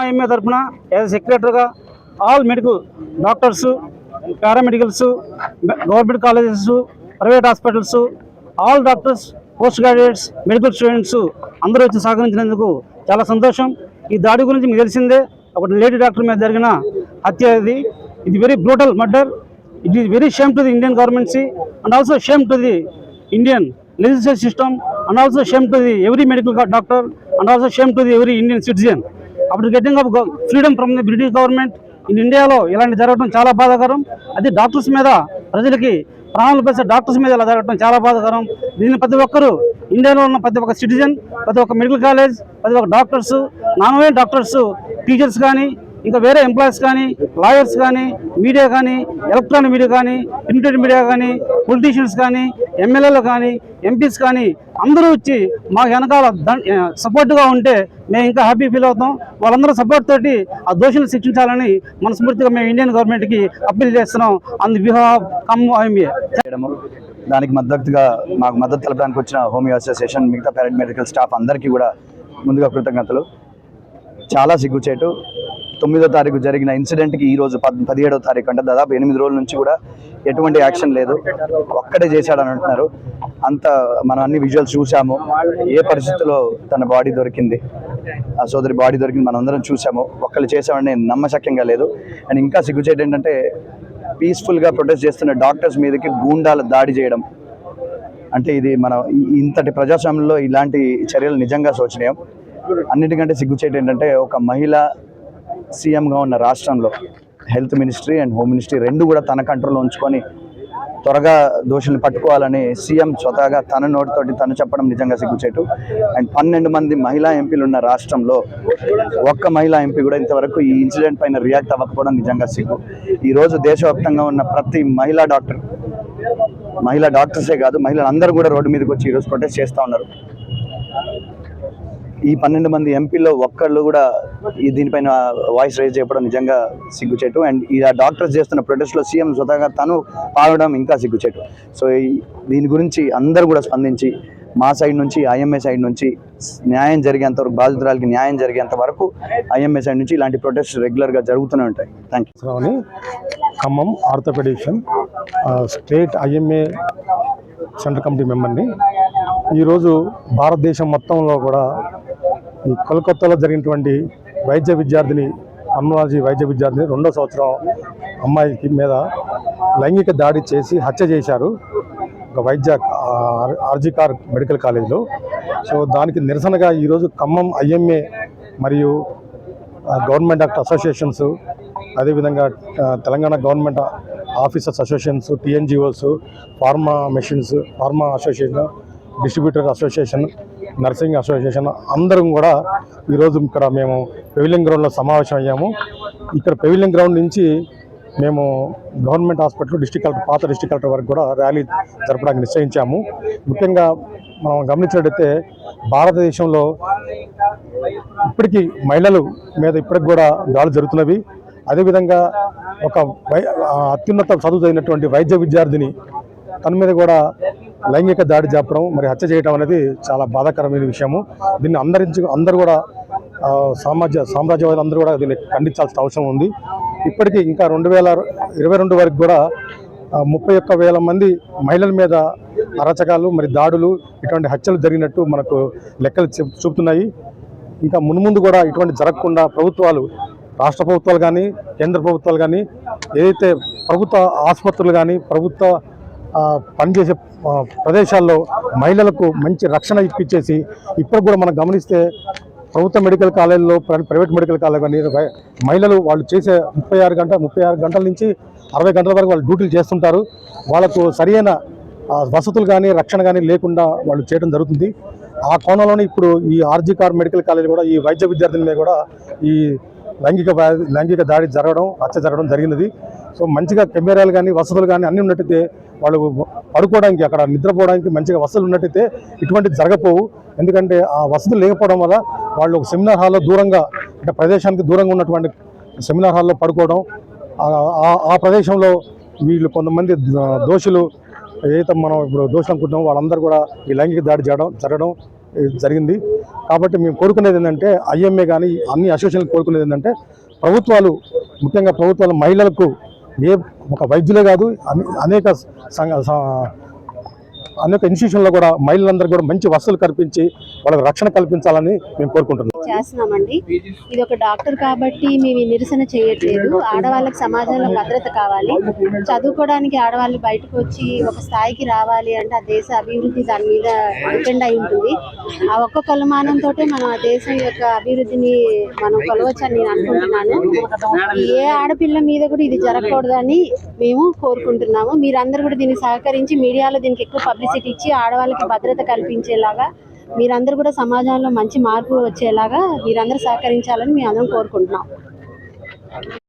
IMA తరఫున as సెక్రటరీగా all medical doctors, paramedicals, government colleges, private hospitals, all doctors, post graduates, medical students అందరూ వచ్చి సహకరించినందుకు చాలా సంతోషం. ఈ దాడి గురించి మీకు తెలిసిందే, ఒక లేడీ డాక్టర్ మీద జరిగిన హత్య. ఇది very brutal murder. It is very shame to the Indian గవర్నమెంట్సీ and also shame to the Indian legislative system and also shame to the every medical doctor and also shame to the every Indian citizen. After getting up freedom from the British government in India lo ilanti jaragam chaala baadhakaram. Adi doctors meeda prajalaki ప్రాణాలు పోసే doctors మీద ఇలా జరగడం చాలా బాధాకరం. దీన్ని ప్రతి ఒక్కరూ ఇండియాలో ఉన్న ప్రతి ఒక్క సిటిజన్, ప్రతి ఒక్క మెడికల్ కాలేజ్, ప్రతి ఒక్క doctors, non well doctors, teachers కానీ, ఇంకా వేరే ఎంప్లాయీస్ కానీ, లాయర్స్ కానీ, మీడియా కానీ, ఎలక్ట్రానిక్ మీడియా కానీ, ప్రింటెడ్ మీడియా కానీ, పొలిటీషియన్స్ కానీ, ఎమ్మెల్యేలు కానీ, ఎంపీస్ కానీ అందరూ వచ్చి మాకు వెనకాల సపోర్ట్గా ఉంటే మేము ఇంకా హ్యాపీ ఫీల్ అవుతాం. వాళ్ళందరూ సపోర్ట్ తోటి ఆ దోషులను శిక్షించాలని మనస్ఫూర్తిగా మేము ఇండియన్ గవర్నమెంట్కి అప్పీల్ చేస్తున్నాం. On the behalf come IMA. దానికి మాకు మద్దతు తెలపడానికి వచ్చిన హోమియో అసోసియేషన్, మిగతా పారామెడికల్ స్టాఫ్ అందరికీ కూడా ముందుగా కృతజ్ఞతలు. చాలా సిగ్గుచేటు. 9వ తారీఖు జరిగిన ఇన్సిడెంట్కి ఈరోజు 17వ తారీఖు అంటే దాదాపు 8 రోజుల నుంచి కూడా ఎటువంటి యాక్షన్ లేదు. ఒక్కడే చేశాడని అంటున్నారు. అంత మనం అన్ని విజువల్స్ చూసాము. ఏ పరిస్థితుల్లో తన బాడీ దొరికింది, ఆ సోదరి బాడీ దొరికింది మనం అందరం చూసాము. ఒక్కళ్ళు చేసామని నమ్మశక్యంగా లేదు. అండ్ ఇంకా సిగ్గుచేటు ఏంటంటే పీస్ఫుల్గా ప్రొటెస్ట్ చేస్తున్న డాక్టర్స్ మీదకి గూండాల దాడి చేయడం. అంటే ఇది మనం ఇంతటి ప్రజాస్వామ్యంలో ఇలాంటి చర్యలు నిజంగా శోచనీయం. అన్నిటికంటే సిగ్గుచేటు ఏంటంటే ఒక మహిళ సీఎంగా ఉన్న రాష్ట్రంలో health ministry and home ministry రెండు కూడా తన కంట్రోల్లో ఉంచుకొని త్వరగా దోషుల్ని పట్టుకోవాలని సీఎం స్వతహాగా తన నోటితోటి తను చెప్పడం నిజంగా సిగ్గుచేటు. అండ్ 12 మంది మహిళా ఎంపీలు ఉన్న రాష్ట్రంలో ఒక్క మహిళా ఎంపీ కూడా ఇంతవరకు ఈ ఇన్సిడెంట్ పైన రియాక్ట్ అవ్వకపోవడం నిజంగా సిగ్గు. ఈరోజు దేశవ్యాప్తంగా ఉన్న ప్రతి మహిళా డాక్టర్సే కాదు, మహిళలందరూ కూడా రోడ్డు మీదకి వచ్చి ఈరోజు ప్రొటెస్ట్ చేస్తూ ఉన్నారు. ఈ 12 మంది ఎంపీల్లో ఒక్కళ్ళు కూడా దీనిపైన వాయిస్ రైజ్ చేయడం నిజంగా సిగ్గుచేటు. అండ్ ఈ డాక్టర్స్ చేస్తున్న ప్రొటెస్ట్లో సీఎం స్వతహాగా తను పాల్గొనడం ఇంకా సిగ్గుచేటు. సో దీని గురించి అందరూ కూడా స్పందించి మా సైడ్ నుంచి, ఐఎంఏ సైడ్ నుంచి న్యాయం జరిగేంత వరకు, బాధితురాలకి న్యాయం జరిగేంత వరకు ఐఎంఏ సైడ్ నుంచి ఇలాంటి ప్రొటెస్ట్ రెగ్యులర్గా జరుగుతూనే ఉంటాయి. Thank you. Khammam orthopedician state IMA central committee మెంబర్ని. ఈరోజు భారతదేశం మొత్తంలో కూడా ఈ కోల్కతాలో జరిగినటువంటి పల్మనాలజీ వైద్య విద్యార్థిని 2వ సంవత్సరం అమ్మాయికి మీద లైంగిక దాడి చేసి హత్య చేశారు ఒక ఆర్జికార్ మెడికల్ కాలేజ్లో. సో దానికి నిరసనగా ఈరోజు ఖమ్మం ఐఎంఏ మరియు గవర్నమెంట్ డాక్టర్ అసోసియేషన్స్, అదేవిధంగా Telangana government officers associations, TNGOs, pharma association, distributor association, nursing association అందరం కూడా ఈరోజు ఇక్కడ మేము పెవిలియన్ గ్రౌండ్లో సమావేశం అయ్యాము. ఇక్కడ పెవిలియన్ గ్రౌండ్ నుంచి మేము గవర్నమెంట్ హాస్పిటల్, పాత డిస్ట్రిక్ట్ కలెక్టర్ వరకు కూడా ర్యాలీ జరపడానికి నిశ్చయించాము. ముఖ్యంగా మనం గమనించినట్టయితే భారతదేశంలో ఇప్పటికీ మహిళల మీద ఇప్పటికి కూడా దాడులు జరుగుతున్నవి. అదేవిధంగా ఒక అత్యున్నత చదువు చదివినటువంటి వైద్య విద్యార్థిని తన మీద కూడా లైంగిక దాడి చెప్పడం, మరి హత్య చేయడం అనేది చాలా బాధాకరమైన విషయము. దీన్ని అందరూ కూడా సామ్రాజ్యవాదులు అందరూ కూడా దీన్ని ఖండించాల్సిన అవసరం ఉంది. ఇప్పటికీ ఇంకా 2022 వరకు కూడా 31,000 మంది మహిళల మీద అరాచకాలు, మరి దాడులు, ఇటువంటి హత్యలు జరిగినట్టు మనకు లెక్కలు చూపుతున్నాయి. ఇంకా మున్ముందు కూడా ఇటువంటి జరగకుండా ప్రభుత్వాలు, రాష్ట్ర ప్రభుత్వాలు కానీ, కేంద్ర ప్రభుత్వాలు కానీ, ఏదైతే ప్రభుత్వ ఆసుపత్రులు కానీ, ప్రభుత్వ పనిచేసే ప్రదేశాల్లో మహిళలకు మంచి రక్షణ ఇప్పించేసి, ఇప్పుడు కూడా మనం గమనిస్తే ప్రభుత్వ మెడికల్ కాలేజీలో, ప్రైవేట్ మెడికల్ కాలేజ్ కానీ మహిళలు వాళ్ళు చేసే 36 గంటల నుంచి 60 గంటల వరకు వాళ్ళు డ్యూటీలు చేస్తుంటారు. వాళ్ళకు సరైన వసతులు కానీ, రక్షణ కానీ లేకుండా వాళ్ళు చేయడం జరుగుతుంది. ఆ కోణంలోనే ఇప్పుడు ఈ ఆర్జికార్ మెడికల్ కాలేజ్ కూడా ఈ వైద్య విద్యార్థుల మీద కూడా ఈ లైంగిక దాడి హత్య జరగడం జరిగినది. సో మంచిగా కెమెరాలు కానీ, వసతులు కానీ అన్నీ ఉన్నట్టయితే, వాళ్ళు పడుకోవడానికి, అక్కడ నిద్రపోవడానికి మంచిగా వసతులు ఉన్నట్టయితే ఇటువంటిది జరగపోవు. ఎందుకంటే ఆ వసతులు లేకపోవడం వల్ల వాళ్ళు ఒక సెమినార్ హాల్లో దూరంగా, అంటే ప్రదేశానికి దూరంగా ఉన్నటువంటి సెమినార్ హాల్లో పడుకోవడం, ఆ ప్రదేశంలో వీళ్ళు కొంతమంది దోషులు, ఏదైతే మనం ఇప్పుడు దోషులు అనుకుంటున్నామో వాళ్ళందరూ కూడా ఈ లైంగిక దాడి జరగడం జరిగింది. కాబట్టి మేము కోరుకునేది ఏంటంటే ఐఎంఏ కానీ అన్ని అసోసియేషన్లు కోరుకునేది ఏంటంటే ప్రభుత్వాలు, ముఖ్యంగా ప్రభుత్వాలు మహిళలకు ఒక వైద్యులే కాదు అనేక ఇన్స్టిట్యూషన్లో కూడా మహిళలందరూ కూడా మంచి వసతులు కల్పించి వాళ్ళకి రక్షణ కల్పించాలని మేము కోరుకుంటున్నాం. చేస్తున్నామండి. ఇది ఒక డాక్టర్ కాబట్టి మేము నిరసన చేయట్లేదు. ఆడవాళ్ళకి సమాజంలో భద్రత కావాలి. చదువుకోవడానికి ఆడవాళ్ళు బయటకు వచ్చి ఒక స్థాయికి రావాలి అంటే ఆ దేశ అభివృద్ధి దాని మీద డిపెండ్ అయి ఉంటుంది. ఆ ఒక్క కొలమానంతో మనం ఆ దేశం యొక్క అభివృద్ధిని మనం కొలవచ్చని నేను అనుకుంటున్నాను. ఏ ఆడపిల్ల మీద కూడా ఇది జరగకూడదని మేము కోరుకుంటున్నాము. మీరందరూ కూడా దీన్ని సహకరించి మీడియాలో దీనికి ఎక్కువ పబ్లిసిటీ ఇచ్చి ఆడవాళ్ళకి భద్రత కల్పించేలాగా, మీరందరూ కూడా సమాజంలో మంచి మార్పు వచ్చేలాగా మీరందరూ సహకరించాలని మేము అందరం కోరుకుంటున్నాం.